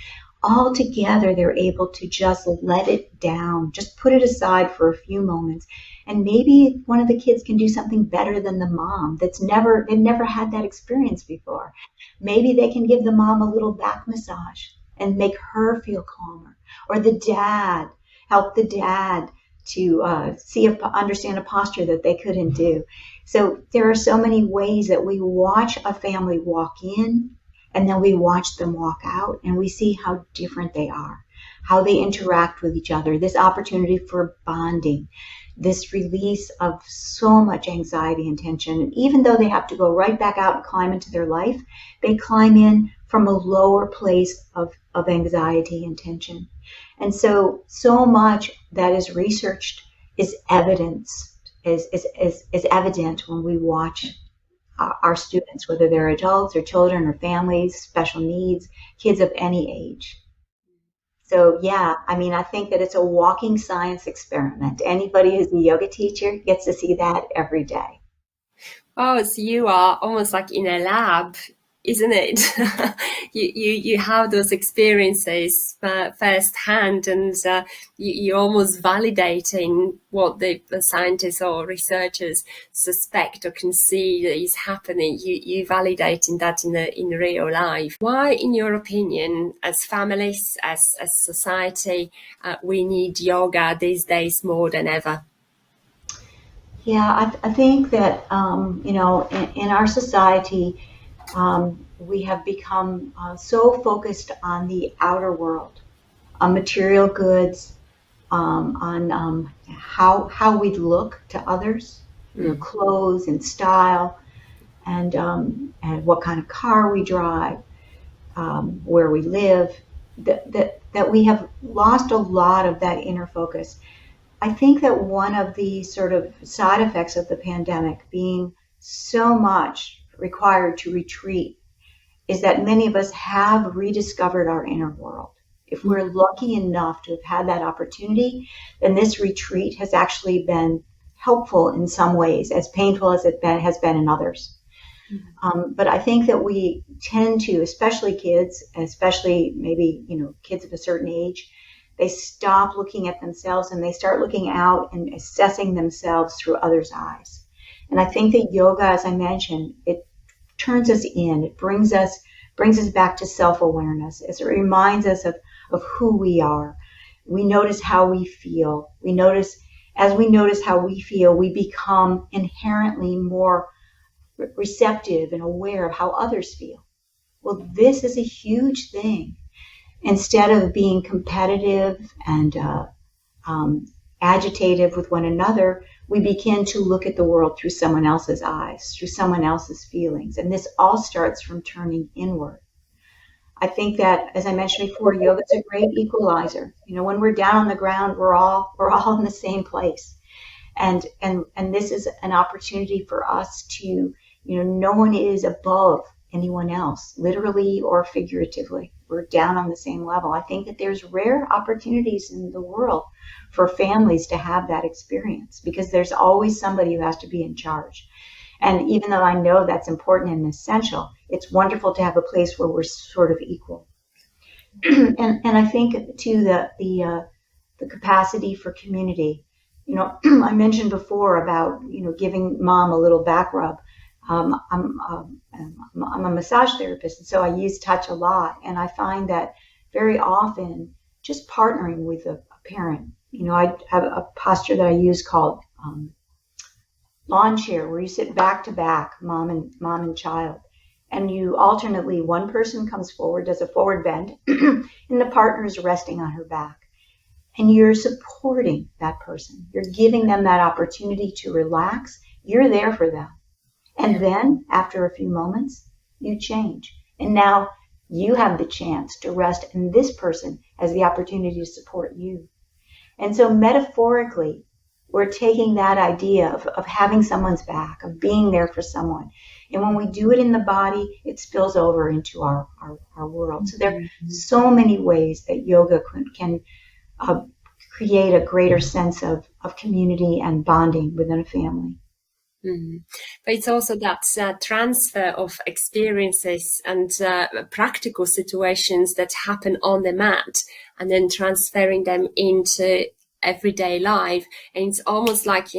all together they're able to just let it down, just put it aside for a few moments. And maybe one of the kids can do something better than the mom they've never had that experience before. Maybe they can give the mom a little back massage and make her feel calmer. Or the dad, help the dad to understand a posture that they couldn't do. So there are so many ways that we watch a family walk in and then we watch them walk out and we see how different they are, how they interact with each other, this opportunity for bonding, this release of so much anxiety and tension. And even though they have to go right back out and climb into their life, they climb in from a lower place of anxiety and tension. And so much that is researched is evidence, is evident when we watch our students, whether they're adults or children or families, special needs, kids of any age. So yeah, I think that it's a walking science experiment. Anybody who's a yoga teacher gets to see that every day. Oh, so you are almost like in a lab, isn't it? You have those experiences firsthand, and you're almost validating what the scientists or researchers suspect or can see that is happening. You validating that in real life. Why, in your opinion, as families, as society, we need yoga these days more than ever? Yeah, I think that, in our society, we have become so focused on the outer world, on material goods, on how we look to others, clothes and style, and what kind of car we drive, where we live. That we have lost a lot of that inner focus. I think that one of the sort of side effects of the pandemic being so much required to retreat is that many of us have rediscovered our inner world. If we're lucky enough to have had that opportunity, then this retreat has actually been helpful in some ways, as painful as has been in others. But I think that we tend to, especially kids, especially maybe, kids of a certain age, they stop looking at themselves and they start looking out and assessing themselves through others' eyes. And I think that yoga, as I mentioned, it turns us in. It brings us back to self-awareness, as it reminds us of who we are. We notice how we feel. As we notice how we feel, we become inherently more receptive and aware of how others feel. Well, this is a huge thing. Instead of being competitive and agitative with one another, we begin to look at the world through someone else's eyes, through someone else's feelings. And this all starts from turning inward. I think that, as I mentioned before, yoga is a great equalizer. When we're down on the ground, we're all in the same place. And this is an opportunity for us to, no one is above anyone else, literally or figuratively. We're down on the same level. I think that there's rare opportunities in the world for families to have that experience, because there's always somebody who has to be in charge. And even though I know that's important and essential, it's wonderful to have a place where we're sort of equal. and I think too the capacity for community. I mentioned before about giving mom a little back rub. I'm a massage therapist, and so I use touch a lot. And I find that very often just partnering with a parent. I have a posture that I use called lawn chair, where you sit back to back, mom and child, and you alternately, one person comes forward, does a forward bend, and the partner is resting on her back. And you're supporting that person. You're giving them that opportunity to relax. You're there for them. And then, after a few moments, you change. And now you have the chance to rest, and this person has the opportunity to support you. And so metaphorically, we're taking that idea of having someone's back, of being there for someone. And when we do it in the body, it spills over into our world. So there are so many ways that yoga can create a greater sense of community and bonding within a family. But it's also that transfer of experiences and practical situations that happen on the mat, and then transferring them into everyday life. And it's almost like,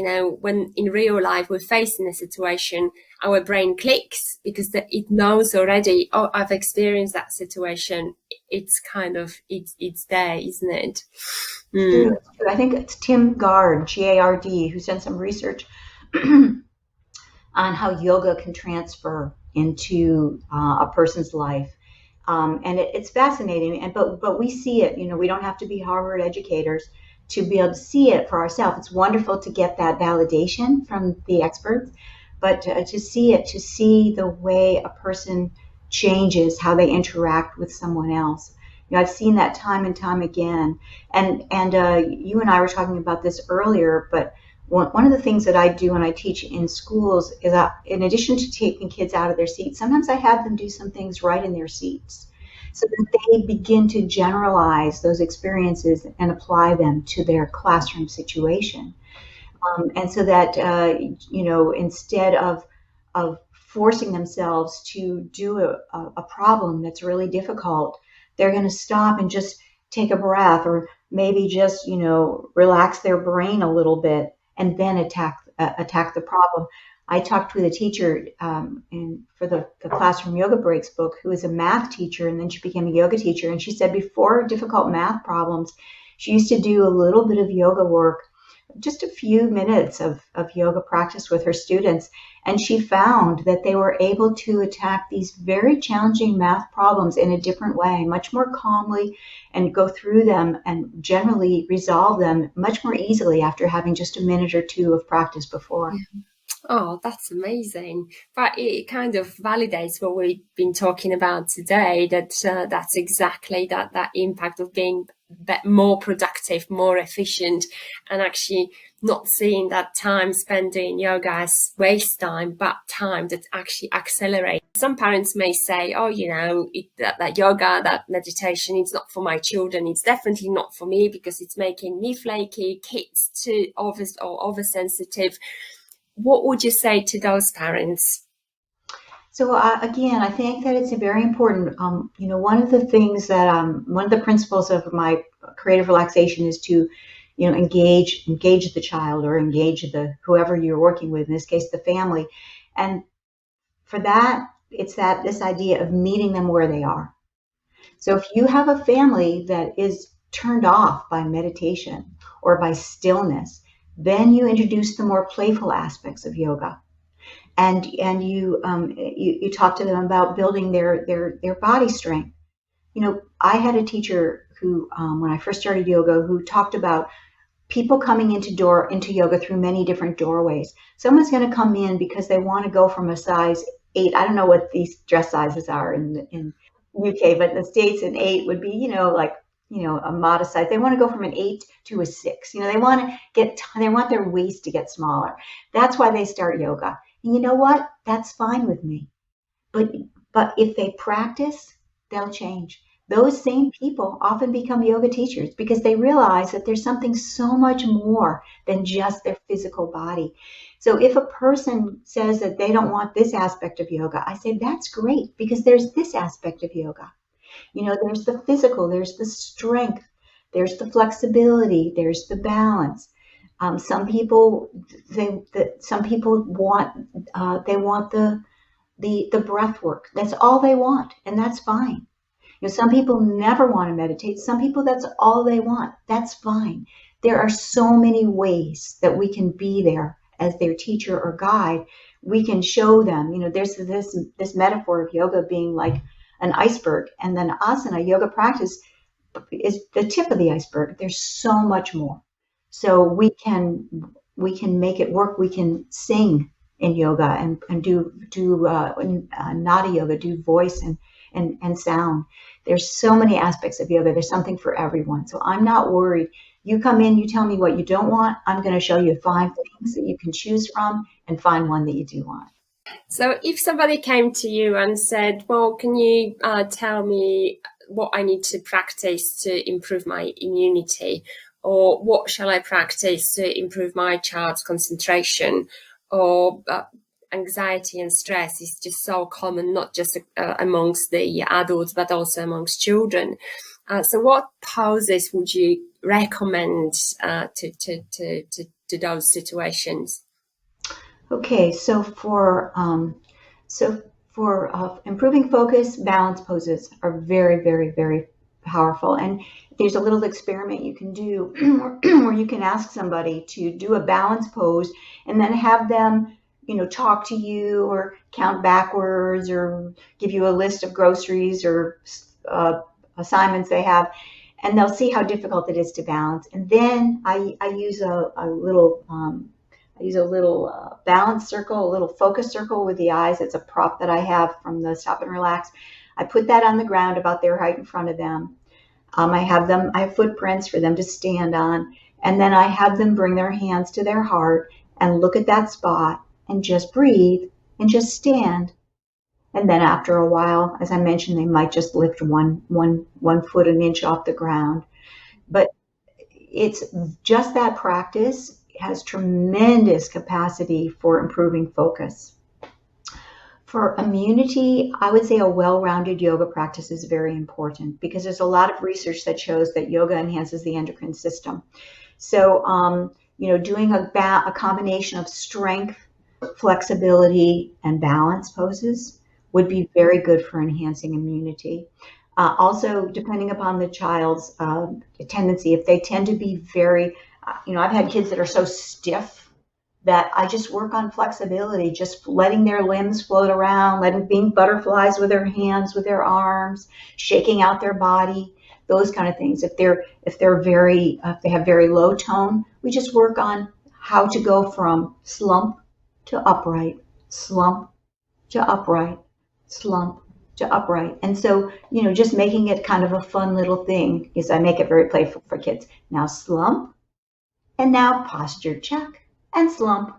when in real life we're facing a situation, our brain clicks because it knows already, oh, I've experienced that situation. It's kind of, it's there, isn't it? True. I think it's Tim Gard, Gard, who's done some research on how yoga can transfer into a person's life. And it's fascinating. But we see it, we don't have to be Harvard educators to be able to see it for ourselves. It's wonderful to get that validation from the experts, but to see the way a person changes how they interact with someone else. I've seen that time and time again. And you and I were talking about this earlier, but one of the things that I do when I teach in schools is that, in addition to taking kids out of their seats, sometimes I have them do some things right in their seats, so that they begin to generalize those experiences and apply them to their classroom situation. And so that, instead of of forcing themselves to do a problem that's really difficult, they're going to stop and just take a breath, or maybe just, relax their brain a little bit and then attack the problem. I talked with a teacher for the Classroom Yoga Breaks book, who is a math teacher, and then she became a yoga teacher. And she said before difficult math problems, she used to do a little bit of yoga work, just a few minutes of yoga practice with her students. And she found that they were able to attack these very challenging math problems in a different way, much more calmly, and go through them and generally resolve them much more easily after having just a minute or two of practice before. Yeah. Oh, that's amazing. But it kind of validates what we've been talking about today, that that's exactly that impact of being more productive, more efficient, and actually not seeing that time spent doing yoga as waste time, but time that actually accelerates. Some parents may say, oh, that yoga, that meditation, it's not for my children. It's definitely not for me because it's making me flaky, kids too oversensitive. What would you say to those parents? So again, I think that it's very important. One of the things that one of the principles of my creative relaxation is to, engage the child, or engage whoever you're working with. In this case, the family, and for that, it's this idea of meeting them where they are. So if you have a family that is turned off by meditation or by stillness, then you introduce the more playful aspects of yoga. And you talk to them about building their body strength. I had a teacher who, when I first started yoga, who talked about people coming into yoga through many different doorways. Someone's going to come in because they want to go from a size 8. I don't know what these dress sizes are in UK, but in the States, an 8 would be, a modest size. They want to go from an 8 to a 6. They want their waist to get smaller. That's why they start yoga. And you know what? That's fine with me. But if they practice, they'll change. Those same people often become yoga teachers because they realize that there's something so much more than just their physical body. So if a person says that they don't want this aspect of yoga, I say that's great, because there's this aspect of yoga. There's the physical, there's the strength, there's the flexibility, there's the balance. Some people want the breath work. That's all they want, and that's fine. Some people never want to meditate. Some people, that's all they want. That's fine. There are so many ways that we can be there as their teacher or guide. We can show them. There's this metaphor of yoga being like an iceberg, and then asana, yoga practice, is the tip of the iceberg. There's so much more. So we can make it work. We can sing in yoga and do nada yoga, do voice and sound. There's so many aspects of yoga. There's something for everyone. So I'm not worried. You come in, you tell me what you don't want. I'm going to show you 5 things that you can choose from and find one that you do want. So if somebody came to you and said, well, can you tell me what I need to practice to improve my immunity? Or what shall I practice to improve my child's concentration? Or anxiety and stress is just so common, not just amongst the adults, but also amongst children. So what poses would you recommend to those situations? Okay, so for improving focus, balance poses are very, very, very powerful. And there's a little experiment you can do where you can ask somebody to do a balance pose and then have them, talk to you or count backwards or give you a list of groceries or assignments they have, and they'll see how difficult it is to balance. And then I use a little balance circle, a little focus circle with the eyes. It's a prop that I have from the Stop and Relax. I put that on the ground about their height in front of them. I have footprints for them to stand on. And then I have them bring their hands to their heart and look at that spot and just breathe and just stand. And then after a while, as I mentioned, they might just lift one foot an inch off the ground. But it's just that practice has tremendous capacity for improving focus. For immunity, I would say a well-rounded yoga practice is very important because there's a lot of research that shows that yoga enhances the endocrine system. So, doing a combination of strength, flexibility, and balance poses would be very good for enhancing immunity. Also, depending upon the child's tendency, if they tend to be very, I've had kids that are so stiff that I just work on flexibility, just letting their limbs float around, letting being butterflies with their hands, with their arms, shaking out their body, those kind of things. If they have very low tone, we just work on how to go from slump to upright, slump to upright, slump to upright. And so, just making it kind of a fun little thing is I make it very playful for kids. Now slump, and now posture check, and slump,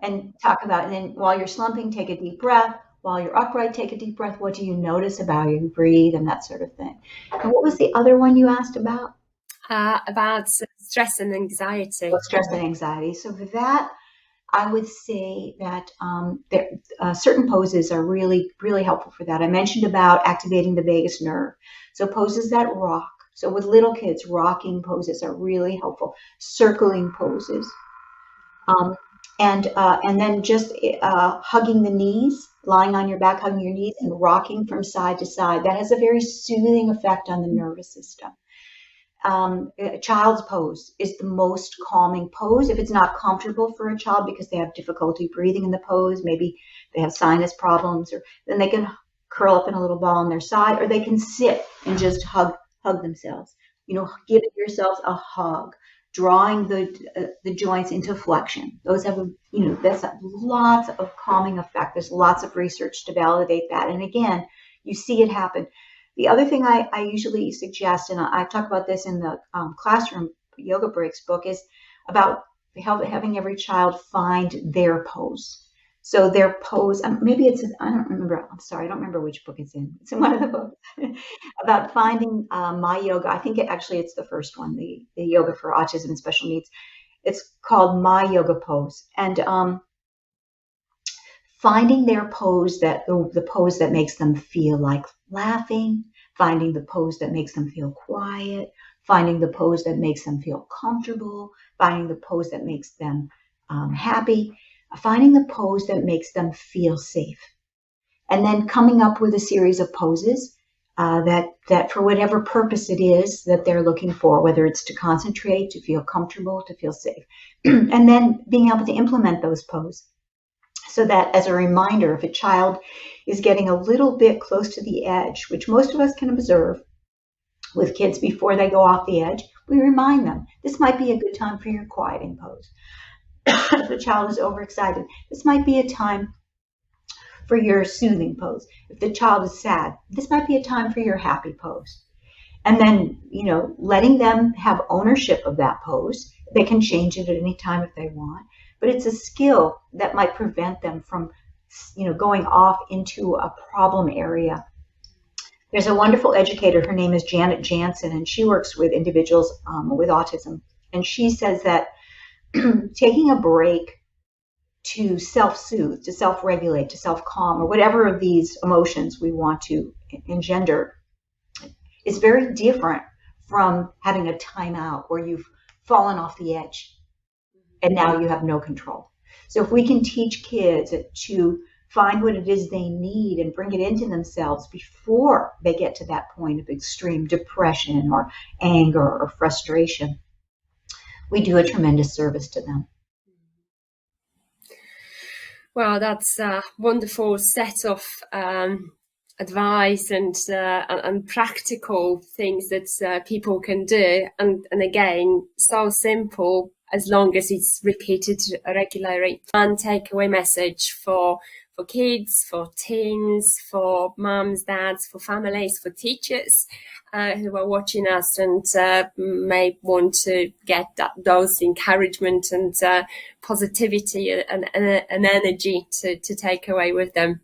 and talk about, and then while you're slumping, take a deep breath. While you're upright, take a deep breath. What do you notice about you? Breathe, and that sort of thing. And what was the other one you asked about? About stress and anxiety. Stress and anxiety. So for that, I would say that certain poses are really, really helpful for that. I mentioned about activating the vagus nerve. So poses that rock. So with little kids, rocking poses are really helpful. Circling poses. And then just hugging the knees, lying on your back, hugging your knees, and rocking from side to side. That has a very soothing effect on the nervous system. A child's pose is the most calming pose. If it's not comfortable for a child because they have difficulty breathing in the pose, maybe they have sinus problems, or then they can curl up in a little ball on their side, or they can sit and just hug themselves. Giving yourselves a hug. Drawing the joints into flexion. Those have that's lots of calming effect. There's lots of research to validate that. And again, you see it happen. The other thing I usually suggest, and I talk about this in the classroom yoga breaks book, is about having every child find their pose. So their pose, maybe it's, I don't remember, I'm sorry, I don't remember which book it's in. It's in one of the books about finding my yoga. I think it's the first one, the yoga for autism and special needs. It's called My Yoga Pose. And finding their pose, the pose that makes them feel like laughing, finding the pose that makes them feel quiet, finding the pose that makes them feel comfortable, finding the pose that makes them happy, finding the pose that makes them feel safe, and then coming up with a series of poses that for whatever purpose it is that they're looking for, whether it's to concentrate, to feel comfortable, to feel safe, and then being able to implement those poses so that as a reminder, if a child is getting a little bit close to the edge, which most of us can observe with kids before they go off the edge, we remind them, this might be a good time for your quieting pose. If the child is overexcited, this might be a time for your soothing pose. If the child is sad, this might be a time for your happy pose. And then, letting them have ownership of that pose. They can change it at any time if they want, but it's a skill that might prevent them from, going off into a problem area. There's a wonderful educator, her name is Janet Jansen, and she works with individuals with autism. And she says that taking a break to self-soothe, to self-regulate, to self-calm, or whatever of these emotions we want to engender is very different from having a timeout where you've fallen off the edge and now you have no control. So if we can teach kids to find what it is they need and bring it into themselves before they get to that point of extreme depression or anger or frustration, we do a tremendous service to them. Well, that's a wonderful set of advice and practical things that people can do. And again, so simple as long as it's repeated regularly. One takeaway message for kids, for teens, for mums, dads, for families, for teachers who are watching us and may want to get those encouragement and positivity and energy to take away with them.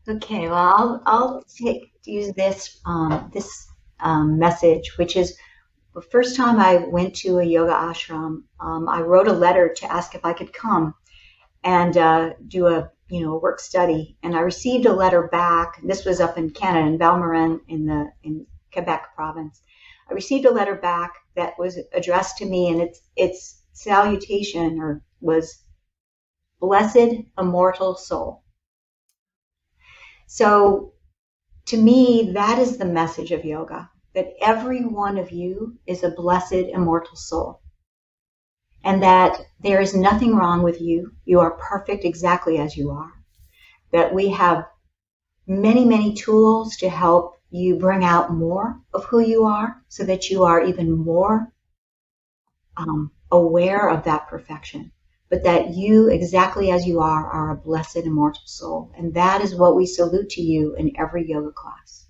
Okay, well, I'll use this message, which is the first time I went to a yoga ashram. I wrote a letter to ask if I could come and do a a work study, and I received a letter back. This was up in Canada, in Valmorin, in Quebec province. I received a letter back that was addressed to me, and its salutation was "Blessed Immortal Soul." So to me, that is the message of yoga, that every one of you is a blessed immortal soul, and that there is nothing wrong with you. You are perfect exactly as you are. That we have many, many tools to help you bring out more of who you are, so that you are even more aware of that perfection. But that you, exactly as you are a blessed immortal soul. And that is what we salute to you in every yoga class.